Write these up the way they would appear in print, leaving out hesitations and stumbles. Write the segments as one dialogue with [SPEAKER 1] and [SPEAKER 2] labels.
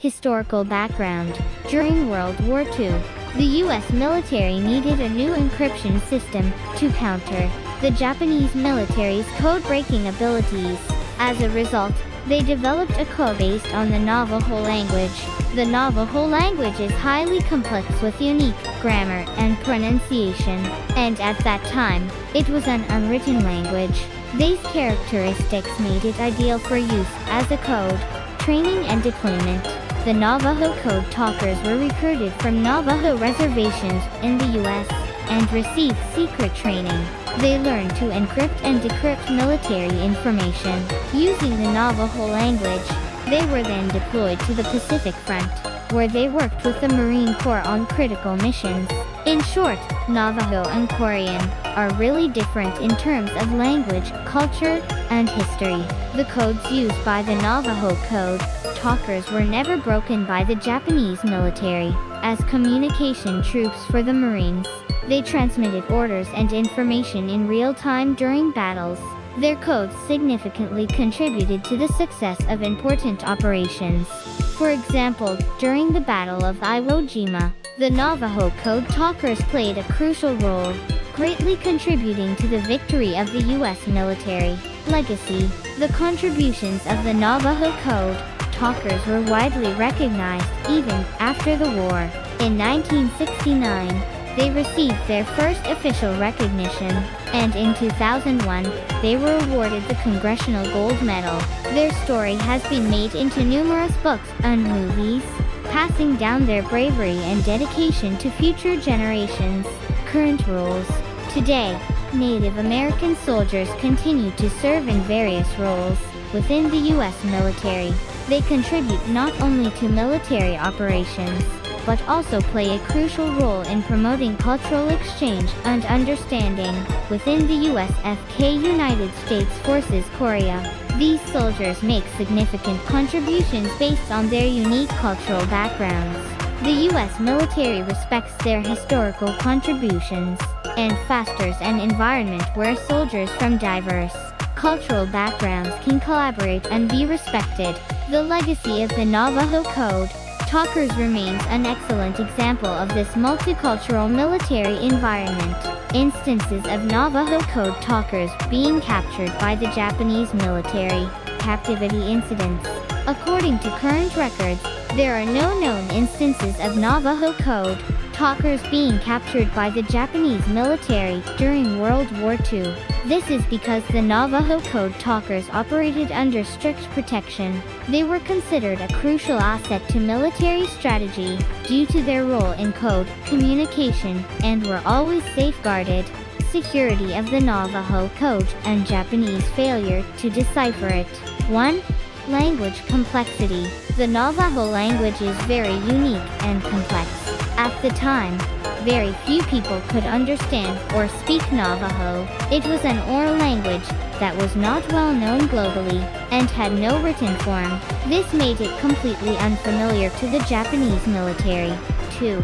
[SPEAKER 1] Historical background. During World War II, the U.S. military needed a new encryption system to counter the Japanese military's code-breaking abilities. As a result, they developed a code based on the Navajo language. The Navajo language is highly complex with unique grammar and pronunciation, and at that time, it was an unwritten language. These characteristics made it ideal for use as a code. Training and deployment. The Navajo code talkers were recruited from Navajo reservations in the U.S. and received secret training. They learned to encrypt and decrypt military information using the Navajo language. They were then deployed to the Pacific Front, where they worked with the Marine Corps on critical missions. In short, Navajo and Korean are really different in terms of language, culture, and history. The codes used by the Navajo code talkers were never broken by the Japanese military. As communication troops for the Marines, they transmitted orders and information in real time during battles. Their codes significantly contributed to the success of important operations. For example, during the Battle of Iwo Jima, the Navajo code talkers played a crucial role, greatly contributing to the victory of the U.S. military. Legacy. The contributions of the Navajo code talkers were widely recognized even after the war. In 1969, they received their first official recognition, and in 2001, they were awarded the Congressional Gold Medal. Their story has been made into numerous books and movies, passing down their bravery and dedication to future generations. Current roles. Today, Native American soldiers continue to serve in various roles within the U.S. military. They contribute not only to military operations, but also play a crucial role in promoting cultural exchange and understanding within the USFK United States Forces Korea. These soldiers make significant contributions based on their unique cultural backgrounds. The U.S. military respects their historical contributions and fosters an environment where soldiers from diverse cultural backgrounds can collaborate and be respected. The legacy of the Navajo Code talkers remains an excellent example of this multicultural military environment. Instances of Navajo code talkers being captured by the Japanese military. Captivity incidents. According to current records, there are no known instances of Navajo code talkers being captured by the Japanese military during World War II. This is because the Navajo code talkers operated under strict protection. They were considered a crucial asset to military strategy due to their role in code communication and were always safeguarded. Security of the Navajo code and Japanese failure to decipher it. 1. Language complexity. The Navajo language is very unique and complex. At the time, very few people could understand or speak Navajo. It was an oral language that was not well known globally and had no written form. This made it completely unfamiliar to the Japanese military. 2.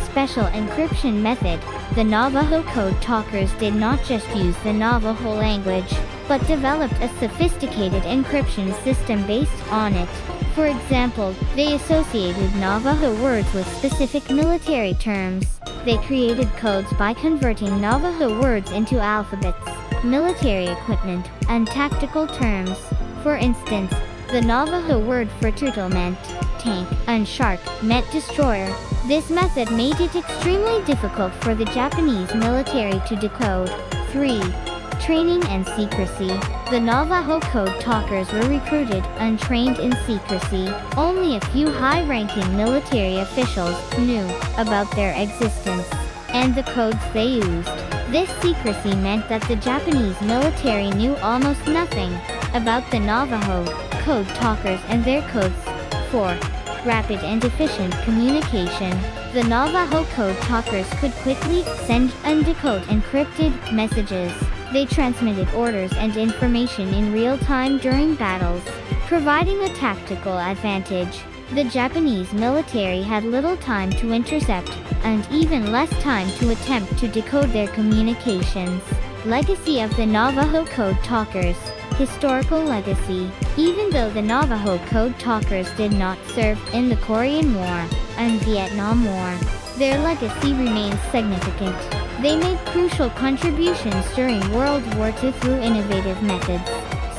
[SPEAKER 1] Special encryption method. The Navajo code talkers did not just use the Navajo language, but developed a sophisticated encryption system based on it. For example, they associated Navajo words with specific military terms. They created codes by converting Navajo words into alphabets, military equipment, and tactical terms. For instance, the Navajo word for turtle meant tank, and shark meant destroyer. This method made it extremely difficult for the Japanese military to decode. 3. Training and secrecy. The Navajo code talkers were recruited and trained in secrecy. Only a few high-ranking military officials knew about their existence and the codes they used. This secrecy meant that the Japanese military knew almost nothing about the Navajo code talkers and their codes. 4. Rapid and efficient communication. The Navajo code talkers could quickly send and decode encrypted messages. They transmitted orders and information in real time during battles, providing a tactical advantage. The Japanese military had little time to intercept, and even less time to attempt to decode their communications. Legacy of the Navajo code talkers. Historical legacy. Even though the Navajo code talkers did not serve in the Korean War and Vietnam War, their legacy remains significant. They made crucial contributions during World War II through innovative methods,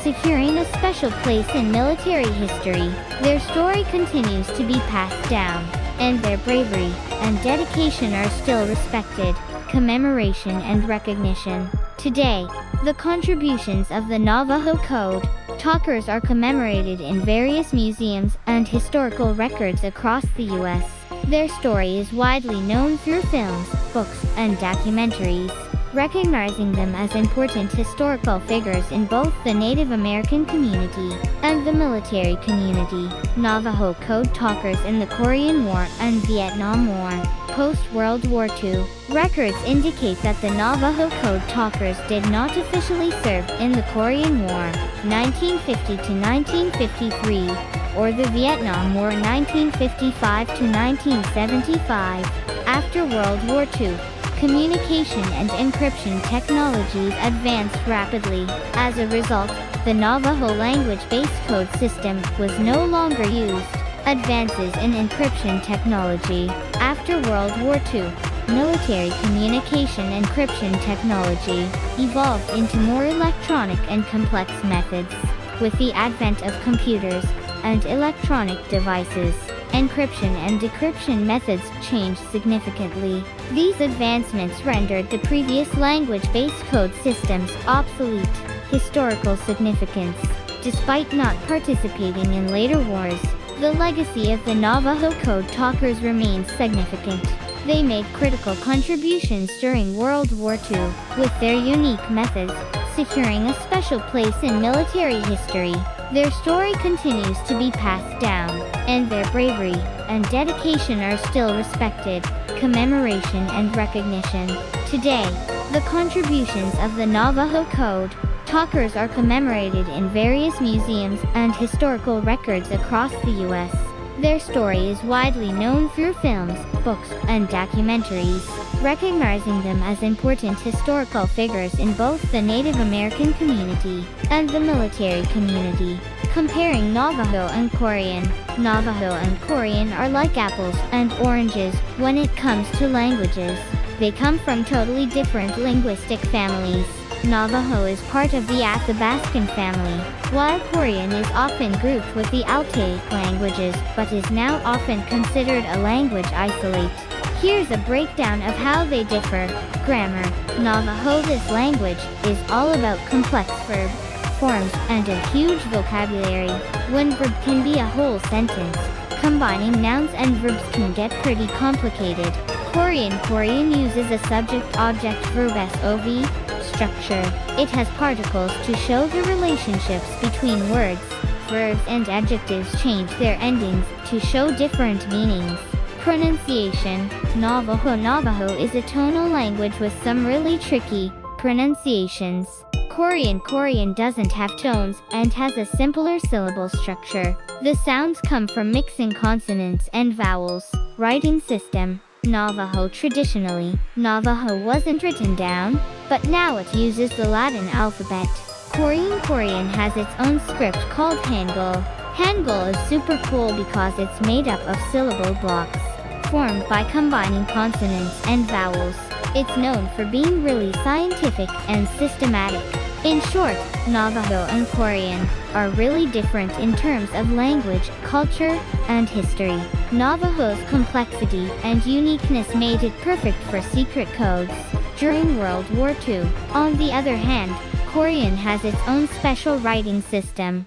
[SPEAKER 1] securing a special place in military history. Their story continues to be passed down, and their bravery and dedication are still respected. Commemoration and recognition. Today, the contributions of the Navajo code talkers are commemorated in various museums and historical records across the U.S. Their story is widely known through films, books, and documentaries, recognizing them as important historical figures in both the Native American community and the military community. Navajo code talkers in the Korean War and Vietnam War. Post-World War II, records indicate that the Navajo code talkers did not officially serve in the Korean War, 1950 to 1953, or the Vietnam War, 1955 to 1975. After World War II, communication and encryption technologies advanced rapidly. As a result, the Navajo language-based code system was no longer used. Advances in encryption technology. After World War II, military communication encryption technology evolved into more electronic and complex methods. With the advent of computers and electronic devices, encryption and decryption methods changed significantly. These advancements rendered the previous language-based code systems obsolete. Historical significance. Despite not participating in later wars, the legacy of the Navajo code talkers remains significant. They made critical contributions during World War II, with their unique methods securing a special place in military history. Their story continues to be passed down, and their bravery and dedication are still respected. Commemoration and recognition. Today, the contributions of the Navajo code talkers are commemorated in various museums and historical records across the U.S. Their story is widely known through films, books, and documentaries, recognizing them as important historical figures in both the Native American community and the military community. Comparing Navajo and Korean. Navajo and Korean are like apples and oranges when it comes to languages. They come from totally different linguistic families. Navajo is part of the Athabascan family, while Korean is often grouped with the Altaic languages but is now often considered a language isolate. Here's a breakdown of how they differ. Grammar. Navajo. This language is all about complex verb forms and a huge vocabulary. One verb can be a whole sentence. Combining nouns and verbs can get pretty complicated. Korean uses a subject-object-verb-SOV structure. It has particles to show the relationships between words. Verbs and adjectives change their endings to show different meanings. Pronunciation. Navajo is a tonal language with some really tricky pronunciations. Korean doesn't have tones and has a simpler syllable structure. The sounds come from mixing consonants and vowels. Writing system. Navajo. Traditionally, Navajo wasn't written down, but now it uses the Latin alphabet. Korean has its own script called Hangul. Hangul is super cool because it's made up of syllable blocks, formed by combining consonants and vowels. It's known for being really scientific and systematic. In short, Navajo and Korean are really different in terms of language, culture, and history. Navajo's complexity and uniqueness made it perfect for secret codes during World War II. On the other hand, Korean has its own special writing system.